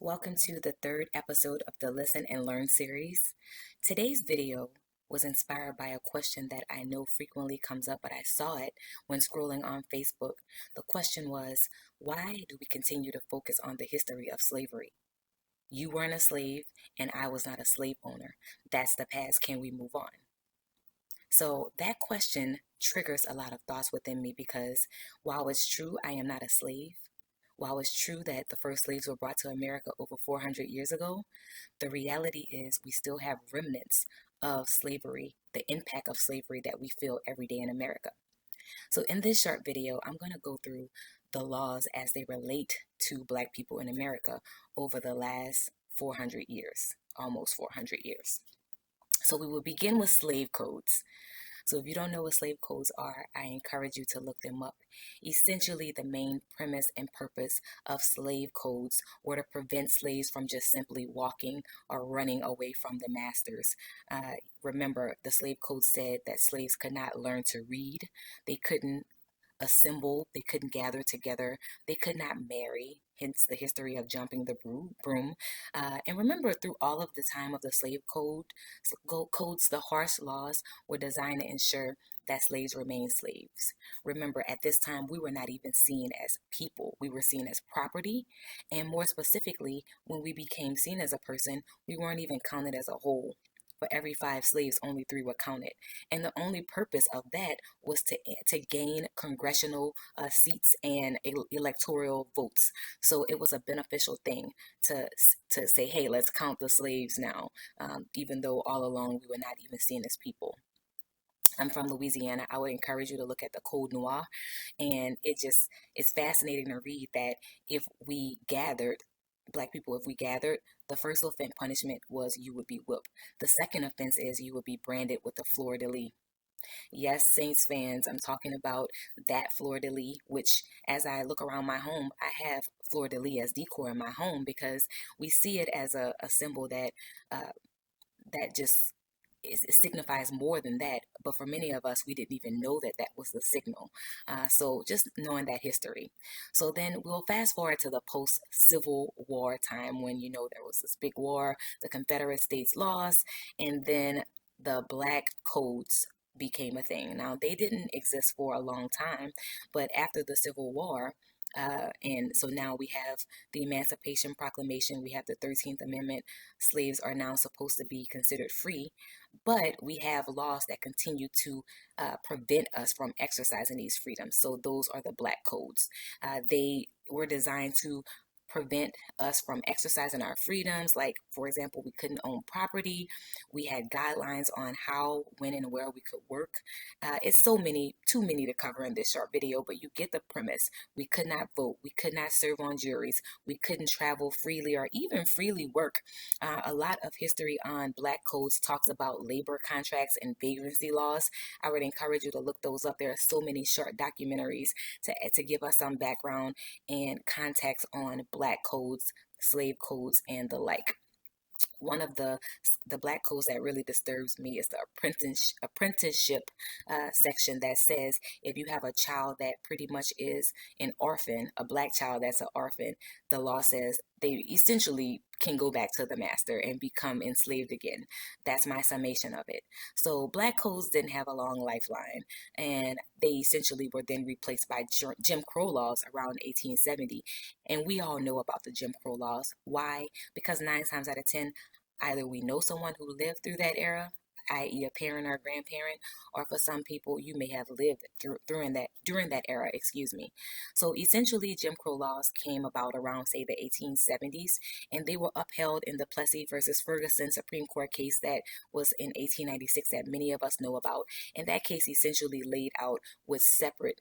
Welcome to the third episode of the Listen and Learn series. Today's video was inspired by a question that I know frequently comes up, but I saw it when scrolling on Facebook. The question was, why do we continue to focus on the history of slavery? You weren't a slave, and I was not a slave owner. That's the past. Can we move on? So that question triggers a lot of thoughts within me because while it's true I am not a slave, while it's true that the first slaves were brought to America over 400 years ago, the reality is we still have remnants of slavery, the impact of slavery that we feel every day in America. So in this short video, I'm going to go through the laws as they relate to Black people in America over the last 400 years, almost 400 years. So we will begin with slave codes. So if you don't know what slave codes are, I encourage you to look them up. Essentially, the main premise and purpose of slave codes were to prevent slaves from just simply walking or running away from the masters. Remember, the slave code said that slaves could not learn to read. They couldn't assemble, they couldn't gather together, they could not marry, hence the history of jumping the broom. And remember, through all of the time of the codes, the harsh laws were designed to ensure that slaves remain slaves. Remember, at this time, we were not even seen as people. We were seen as property. And more specifically, when we became seen as a person, we weren't even counted as a whole. For every 5 slaves, only 3 were counted. And the only purpose of that was to gain congressional seats and electoral votes. So it was a beneficial thing to say, hey, let's count the slaves now, even though all along we were not even seen as people. I'm from Louisiana. I would encourage you to look at the Code Noir, and it's fascinating to read that if we gathered, Black people, if we gathered, the first offense punishment was you would be whipped. The second offense is you would be branded with the fleur de lis. Yes, Saints fans, I'm talking about that fleur de lis, which as I look around my home, I have fleur de lis as decor in my home because we see it as a symbol uh, that just it signifies more than that. But for many of us, we didn't even know that that was the signal. So just knowing that history. So then we'll fast forward to the post-Civil War time when, there was this big war, the Confederate States lost, and then the Black codes became a thing. Now, they didn't exist for a long time, but after the Civil War, and so now we have the Emancipation Proclamation, we have the 13th Amendment. Slaves are now supposed to be considered free, but we have laws that continue to prevent us from exercising these freedoms. So those are the Black codes. They were designed to prevent us from exercising our freedoms. Like, for example, we couldn't own property. We had guidelines on how, when, and where we could work. It's too many to cover in this short video, but you get the premise. We could not vote. We could not serve on juries. We couldn't travel freely or even freely work. A lot of history on Black codes talks about labor contracts and vagrancy laws. I would encourage you to look those up. There are so many short documentaries to give us some background and context on Black codes, slave codes, and the like. One of the Black codes that really disturbs me is the apprenticeship section that says if you have a child that pretty much is an orphan, a Black child that's an orphan, the law says they essentially can go back to the master and become enslaved again. That's my summation of it. So Black codes didn't have a long lifeline, and they essentially were then replaced by Jim Crow laws around 1870. And we all know about the Jim Crow laws. Why? Because 9 times out of 10, either we know someone who lived through that era, i.e. a parent or a grandparent, or for some people, you may have lived during that era, excuse me. So essentially, Jim Crow laws came about around, say, the 1870s, and they were upheld in the Plessy versus Ferguson Supreme Court case that was in 1896 that many of us know about. And that case essentially laid out with separate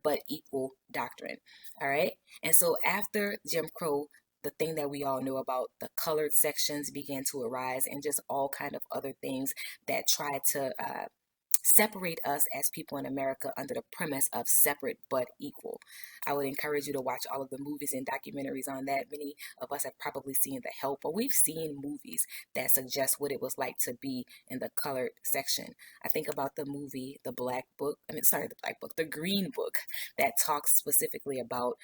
but equal doctrine. All right. And so after Jim Crow, the thing that we all know about, the colored sections began to arise, and just all kind of other things that tried to separate us as people in America under the premise of separate but equal. I would encourage you to watch all of the movies and documentaries on that. Many of us have probably seen The Help, or we've seen movies that suggest what it was like to be in the colored section. I think about the movie The Green Book, that talks specifically about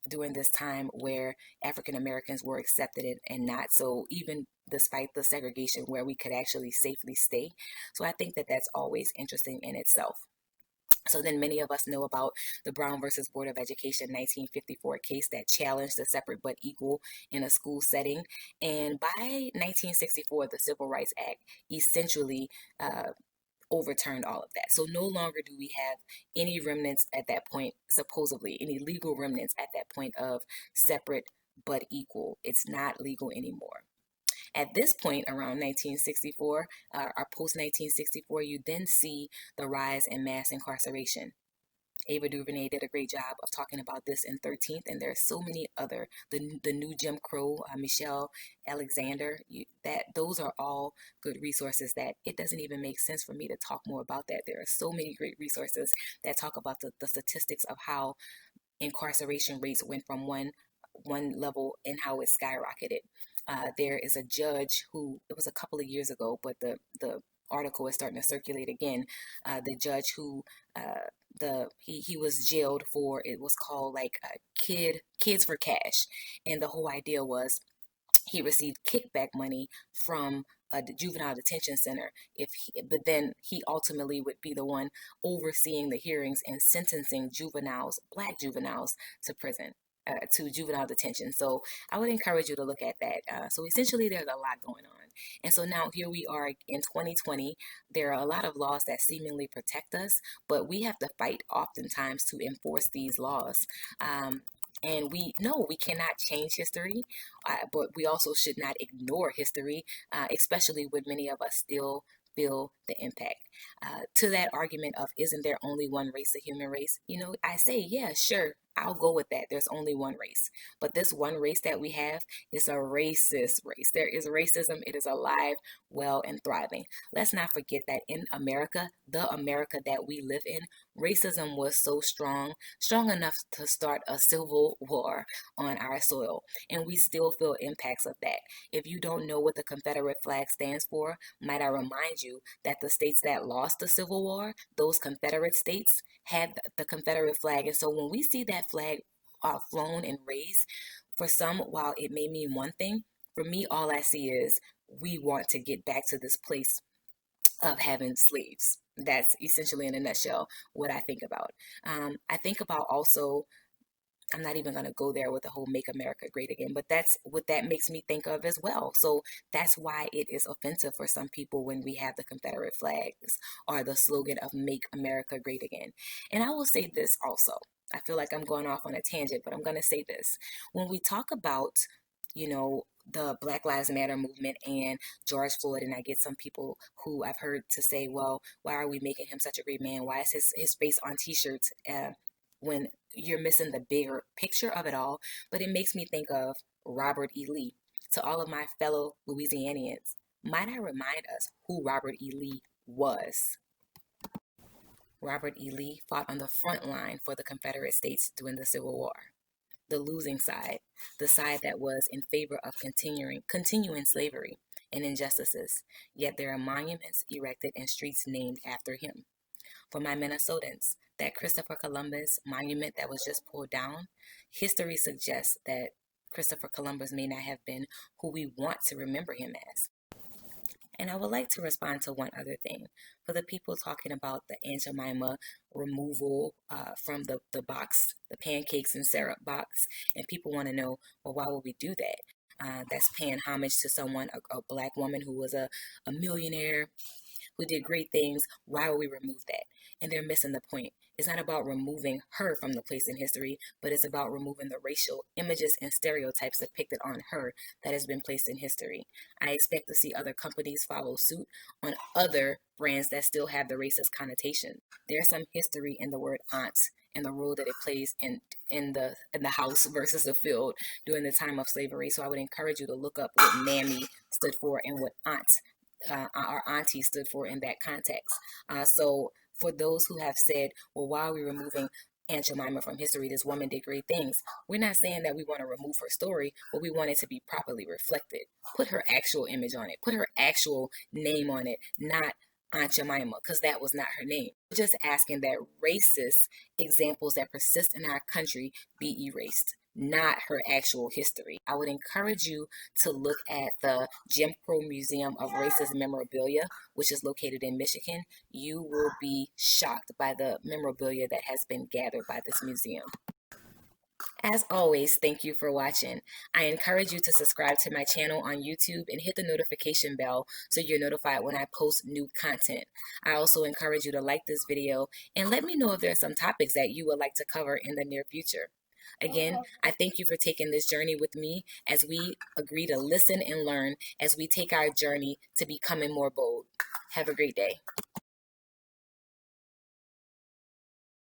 during this time where African Americans were accepted and not. So even despite the segregation where we could actually safely stay. So I think that that's always interesting in itself. So then many of us know about the Brown versus Board of Education 1954 case that challenged the separate but equal in a school setting. And by 1964, the Civil Rights Act essentially overturned all of that. So no longer do we have any remnants at that point, supposedly, any legal remnants at that point of separate but equal. It's not legal anymore. At this point, around 1964, or post 1964, you then see the rise in mass incarceration. Ava DuVernay did a great job of talking about this in 13th, and there are so many other, the new Jim Crow, Michelle Alexander, those are all good resources that it doesn't even make sense for me to talk more about that. There are so many great resources that talk about the statistics of how incarceration rates went from one level and how it skyrocketed. There is a judge who, it was a couple of years ago, but the article is starting to circulate again. The judge who he was jailed for, it was called like kids for cash, and the whole idea was he received kickback money from a juvenile detention center. But then he ultimately would be the one overseeing the hearings and sentencing juveniles, black juveniles, to prison. To juvenile detention. So I would encourage you to look at that. So essentially there's a lot going on. And so now here we are in 2020. There are a lot of laws that seemingly protect us, but we have to fight oftentimes to enforce these laws. And we know we cannot change history, but we also should not ignore history, especially when many of us still feel the impact. To that argument of, isn't there only one race, the human race? I say, yeah, sure, I'll go with that. There's only one race. But this one race that we have is a racist race. There is racism. It is alive, well, and thriving. Let's not forget that in America, the America that we live in, racism was so strong enough to start a civil war on our soil. And we still feel impacts of that. If you don't know what the Confederate flag stands for, might I remind you that the states that lost the Civil War, those Confederate states, had the Confederate flag. And so when we see that flag flown and raised, for some, while it may mean one thing, for me, all I see is we want to get back to this place of having slaves. That's essentially, in a nutshell, what I think about. I think about also, I'm not even going to go there with the whole Make America Great Again, but that's what that makes me think of as well. So that's why it is offensive for some people when we have the Confederate flags or the slogan of Make America Great Again. And I will say this also. I feel like I'm going off on a tangent, but I'm going to say this. When we talk about, the Black Lives Matter movement and George Floyd, and I get some people who I've heard to say, well, why are we making him such a great man? Why is his face on t-shirts? When you're missing the bigger picture of it all. But it makes me think of Robert E. Lee. To all of my fellow Louisianians, might I remind us who Robert E. Lee was? Robert E. Lee fought on the front line for the Confederate States during the Civil War. The losing side, the side that was in favor of continuing slavery and injustices. Yet there are monuments erected and streets named after him. For my Minnesotans, that Christopher Columbus monument that was just pulled down, history suggests that Christopher Columbus may not have been who we want to remember him as. And I would like to respond to one other thing. For the people talking about the Aunt Jemima removal from the box, the pancakes and syrup box, and people want to know, well, why would we do that? That's paying homage to someone, a black woman who was a millionaire, who did great things. Why would we remove that? And they're missing the point. It's not about removing her from the place in history, but it's about removing the racial images and stereotypes depicted on her that has been placed in history. I expect to see other companies follow suit on other brands that still have the racist connotation. There's some history in the word aunt and the role that it plays in the house versus the field during the time of slavery. So I would encourage you to look up what mammy stood for and what aunt our auntie stood for in that context. So for those who have said, well, why are we removing Aunt Jemima from history? This woman did great things. We're not saying that we want to remove her story, but we want it to be properly reflected. Put her actual image on it. Put her actual name on it, not Aunt Jemima, because that was not her name. We're just asking that racist examples that persist in our country be erased. not her actual history. I would encourage you to look at the Jim Crow Museum of Racist Memorabilia, which is located in Michigan. You will be shocked by the memorabilia that has been gathered by this museum. As always, thank you for watching. I encourage you to subscribe to my channel on YouTube and hit the notification bell so you're notified when I post new content. I also encourage you to like this video and let me know if there are some topics that you would like to cover in the near future. Again, I thank you for taking this journey with me as we agree to listen and learn as we take our journey to becoming more bold. Have a great day.